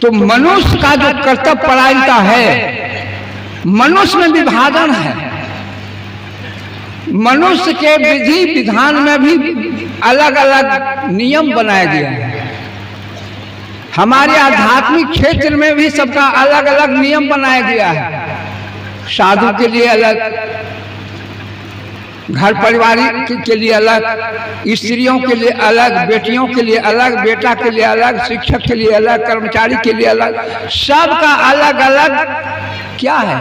तो मनुष्य का जो कर्तव्य परायणता है, मनुष्य में विभाजन है। मनुष्य के विधि विधान में भी अलग अलग नियम बनाया गया है। हमारे आध्यात्मिक क्षेत्र में भी सबका अलग अलग नियम बनाया गया है। साधु के लिए अलग, घर परिवार के लिए अलग, स्त्रियों के लिए अलग, बेटियों के लिए अलग, बेटा के लिए अलग, शिक्षक के लिए अलग, कर्मचारी के लिए अलग, सबका अलग अलग क्या है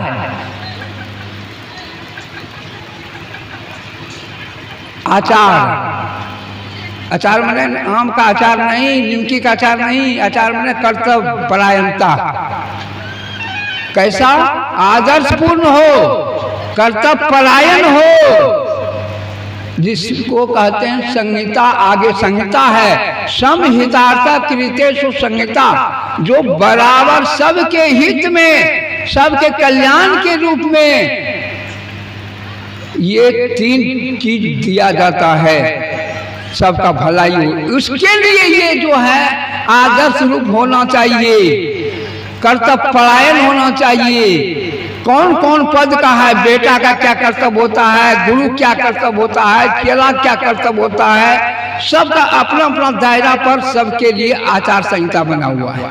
आचार। आचार माने आम का आचार नहीं, निमकी का आचार नहीं, आचार माने कर्तव्य परायणता। कैसा? आदर्शपूर्ण हो, कर्तव्य परायण हो, जिसको कहते हैं संहिता। आगे संहिता है, समहितार्थ कृतेषु संहिता, जो बराबर सबके हित में, सबके कल्याण के रूप में ये 3 चीज दिया जाता है, सबका भलाई हो। उसके लिए ये जो है आदर्श रूप होना चाहिए, कर्तव्य परायण होना चाहिए। कौन कौन पद का है, बेटा का क्या कर्तव्य होता है, गुरु क्या कर्तव्य होता है, चेला क्या कर्तव्य होता है, सबका अपना अपना दायरा पर सबके लिए आचार संहिता बना हुआ है।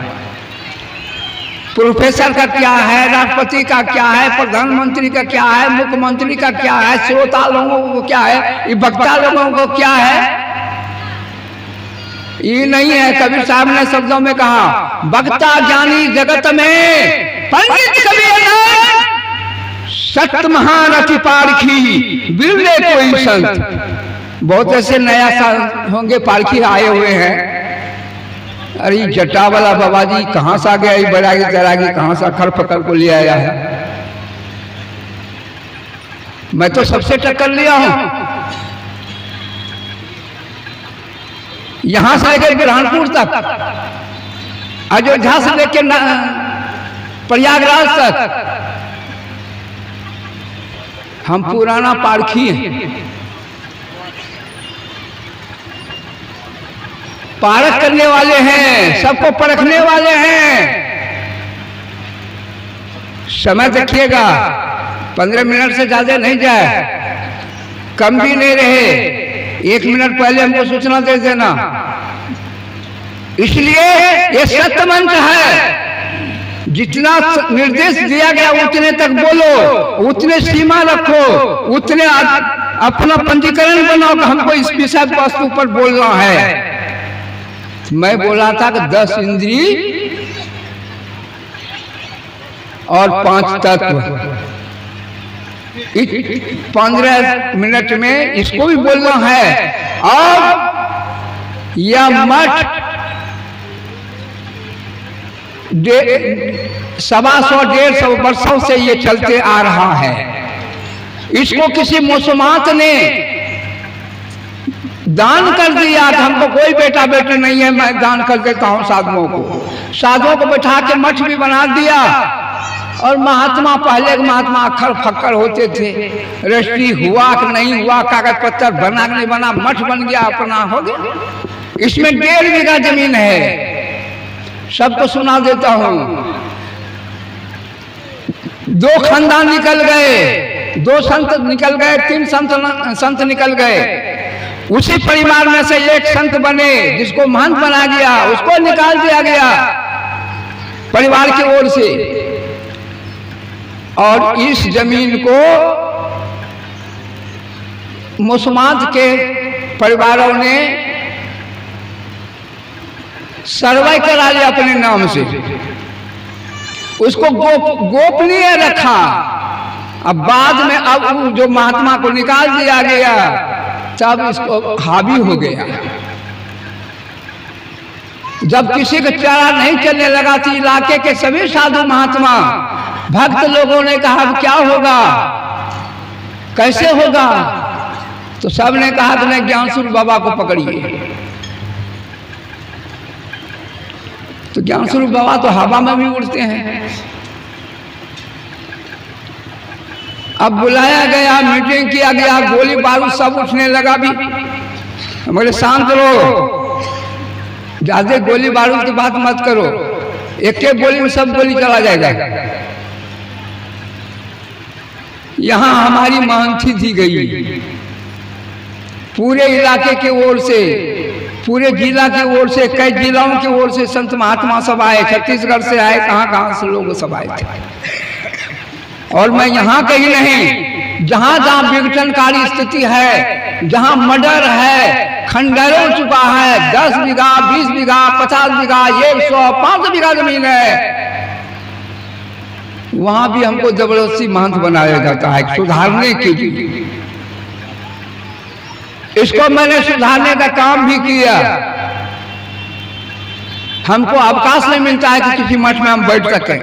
प्रोफेसर का क्या है, राष्ट्रपति का क्या है, प्रधानमंत्री का क्या है, मुख्यमंत्री का क्या है, श्रोता लोगों को क्या है, वक्ता लोगों को क्या है। ये नहीं है। कबीर साहब ने शब्दों में कहा, वक्ता ज्ञानी जगत में पंडित कबीर सत्य महान अति पारखी बिरले कोई संत। बहुत ऐसे नया साल होंगे पारखी आए हुए हैं। अरे जटा वाला बाबा जी कहाँ से आ गया, ये बैरागी तैरागी कहाँ से खर पकड़ को ले आया है। मैं तो सबसे टक्कर लिया हूं, यहां से लेकर बुरहानपुर तक, अयोध्या से लेकर प्रयागराज तक हम पुराना पारखी हैं। पारख करने वाले हैं, सबको परखने वाले हैं। समय देखिएगा, 15 मिनट से ज्यादा नहीं जाए, कम भी नहीं रहे। 1 मिनट पहले हमको सूचना दे देना। इसलिए ये सत्य मंत्र है, जितना निर्देश दिया गया उतने तक बोलो, उतने सीमा रखो, उतने अपना पंजीकरण बनाओ कि हमको इस विषय वस्तु पर बोलना है। मैं बोला था कि 10 इंद्रिय और 5 तत्व, 15 मिनट में इसको भी बोलना है। और यह मठ 125-150 वर्षों से ये चलते आ रहा है। इसको किसी मुसलमान ने दान कर दिया कि हमको कोई बेटा बेटी नहीं है, मैं दान कर देता हूं साधुओं को। साधुओं को बैठा के मठ भी बना दिया। और महात्मा, पहले के महात्मा अक्खर फक्कर होते थे, रजिस्ट्री हुआ कि नहीं हुआ, कागज पत्तर बना कि नहीं बना, मठ बन गया, अपना हो गया। इसमें 1.5 बीघा जमीन है, सबको सुना देता हूं। 2 खानदान निकल गए, 2 संत निकल गए, 3 संत निकल गए। उसी परिवार में से एक संत बने, जिसको महंत बना गया, उसको निकाल दिया गया परिवार की ओर से। और इस जमीन को मुसलमान के परिवारों ने सर्वे करा लिया अपने नाम से, उसको गोपनीय रखा। अब बाद में अब जो महात्मा को निकाल दिया गया, तब इसको हावी हो गया। जब किसी का चारा नहीं चलने लगा तो इलाके के सभी साधु महात्मा भक्त लोगों ने कहा अब क्या होगा, कैसे होगा। तो सब ने कहा कि नहीं, ज्ञानस्वरूप बाबा को पकड़िए। तो ज्ञानस्वरूप बाबा तो हवा में भी उड़ते हैं। अब बुलाया गया, मीटिंग किया गया, गोली बारूद सब उठने लगा। भी बोले शांत रहो, ज्यादा गोली बारूद की बात मत करो। एक एक गोली में सब गोली चला जाएगा। यहां हमारी मानसी दी गई, पूरे इलाके के ओर से, पूरे जिला की ओर से, कई जिलाओं की ओर से संत महात्मा सब आए, छत्तीसगढ़ से आए, कहां से लोग सब आए थे। और मैं यहाँ कहीं नहीं, जहां जहां विघटनकारी स्थिति है, जहां मर्डर है, खंडर हो चुका है, 10 बीघा, 20 बीघा, 50 बीघा, 100, 500 बीघा जमीन है, वहां भी हमको जबरदस्ती महंत बनाया जाता है सुधारने के लिए। इसको मैंने सुधारने का काम भी किया। हमको अवकाश नहीं मिलता है कि किसी मठ में हम बैठ सके,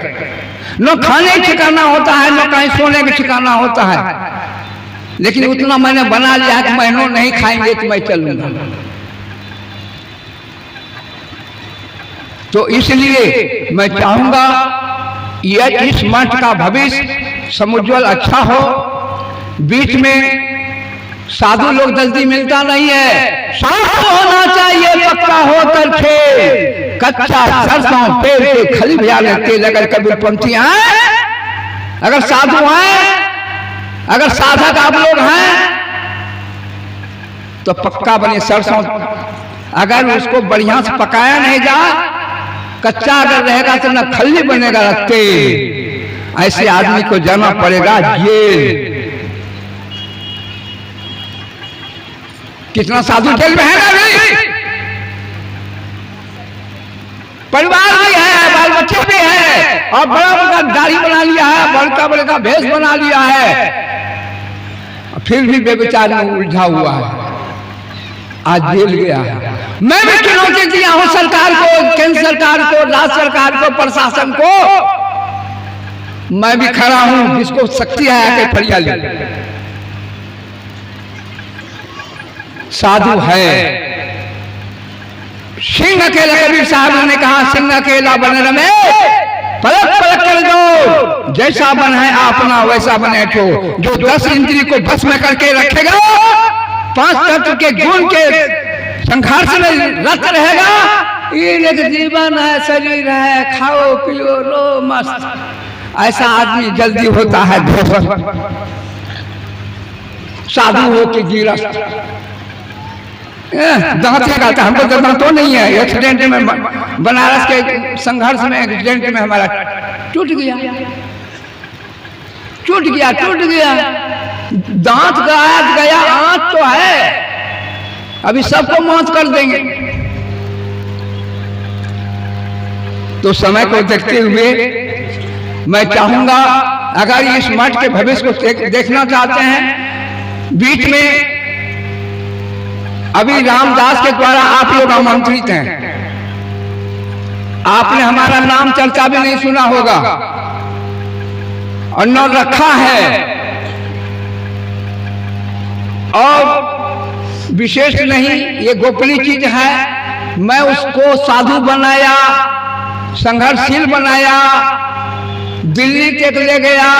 न खाने ठिकाना होता है, न कहीं सोने का ठिकाना होता है, लेकिन उतना मैंने बना लिया है कि महीनों नहीं खाएंगे तो मैं चलूंगा। तो इसलिए मैं चाहूंगा यह इस मठ का भविष्य समुज्वल अच्छा हो। बीच में साधु लोग जल्दी मिलता नहीं है, साधु होना चाहिए पक्का हो करके, कच्चा सरसों पेड़ के खली भिजा लेते। अगर कभी पंक्तियां हैं, अगर साधु हैं, अगर साधक आप लोग हैं तो पक्का बने सरसों। अगर उसको बढ़िया से पकाया नहीं जा, कच्चा अगर रहेगा तो न खल्ली बनेगा रखते, ऐसे आदमी को जाना पड़ेगा जेल। कितना साधु जेल में है ना, भी परिवार भी है, बाल बच्चे भी है, और बड़ा बड़ा दाढ़ी बना लिया है, बड़का बड़का भेष बना लिया है, फिर भी बेचारे में उलझा हुआ है, आज जेल गया है। मैं भी चुनौती दिया हूं सरकार को, केंद्र सरकार को, राज्य सरकार को, प्रशासन को। मैं भी खड़ा हूं, जिसको शक्ति है आके फरिया ले। साधु है, सिंह अकेला, कबीर साहब ने कहा सिंह अकेला बन रमे, पलक पलक कर दो, जैसा बन है अपना वैसा बने ठो। जो 10 इंद्रिय को बस में करके रखेगा, 5 तत्व के गुण के संघर्ष में रत रहेगा, ये एक जीवन है, शरीर है, खाओ पियो रो मस्त, ऐसा आदमी जल्दी होता है धोखा। साधु हो के गिरस्त दांत लगाता, हमको तो दांत तो नहीं है। एक्सीडेंट में बनारस के संघर्ष में एक्सीडेंट में हमारा टूट गया, टूट गया, टूट गया, दांत गया, आंत तो है, अभी सबको मौत कर देंगे। तो समय को देखते हुए मैं चाहूंगा, अगर इस मठ के भविष्य को देखना चाहते हैं, बीच में अभी रामदास के द्वारा आप लोग आमंत्रित हैं, आपने हमारा नाम चर्चा भी नहीं सुना होगा और न रखा है, और विशेष नहीं, ये गोपनीय चीज है। मैं उसको साधु बनाया, संघर्षशील बनाया, दिल्ली तक ले गया,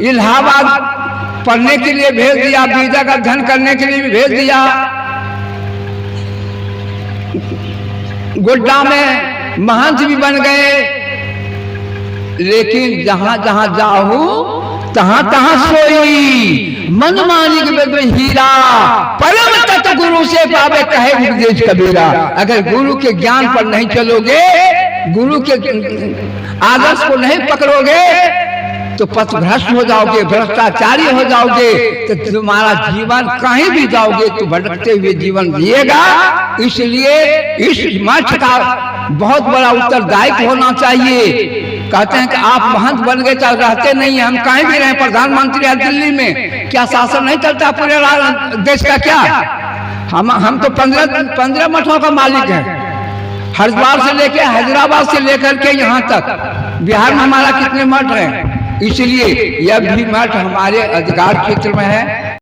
इलाहाबाद पढ़ने के लिए भेज दिया, वीजा का अध्ययन करने के लिए भी भेज दिया, गोड्डा में महंत भी बन गए। लेकिन जहां जहां जाऊं तहां तहां सोई, मन मानिक में हीरा, परम तत्व गुरु से पावे कहे उपदेश कबीरा। अगर गुरु के ज्ञान पर नहीं चलोगे, गुरु के आदर्श को नहीं पकड़ोगे, तो पथभ्रष्ट हो जाओगे, भ्रष्टाचारी हो जाओगे, तो तुम्हारा जीवन कहीं भी जाओगे तो भटकते हुए जीवन जिएगा। इसलिए इस मठ का बहुत बड़ा उत्तरदायित्व होना चाहिए। कहते हैं कि आप महंत बन गए तो रहते नहीं, हम कहीं भी रहे, प्रधानमंत्री है दिल्ली में, क्या शासन नहीं चलता पूरे देश का? क्या हम तो 15 मठों का मालिक है, हरिद्वार से लेकर हैदराबाद से लेकर के यहाँ तक बिहार में हमारा कितने मठ हैं। इसलिए यह भी मठ हमारे अधिकार क्षेत्र में है।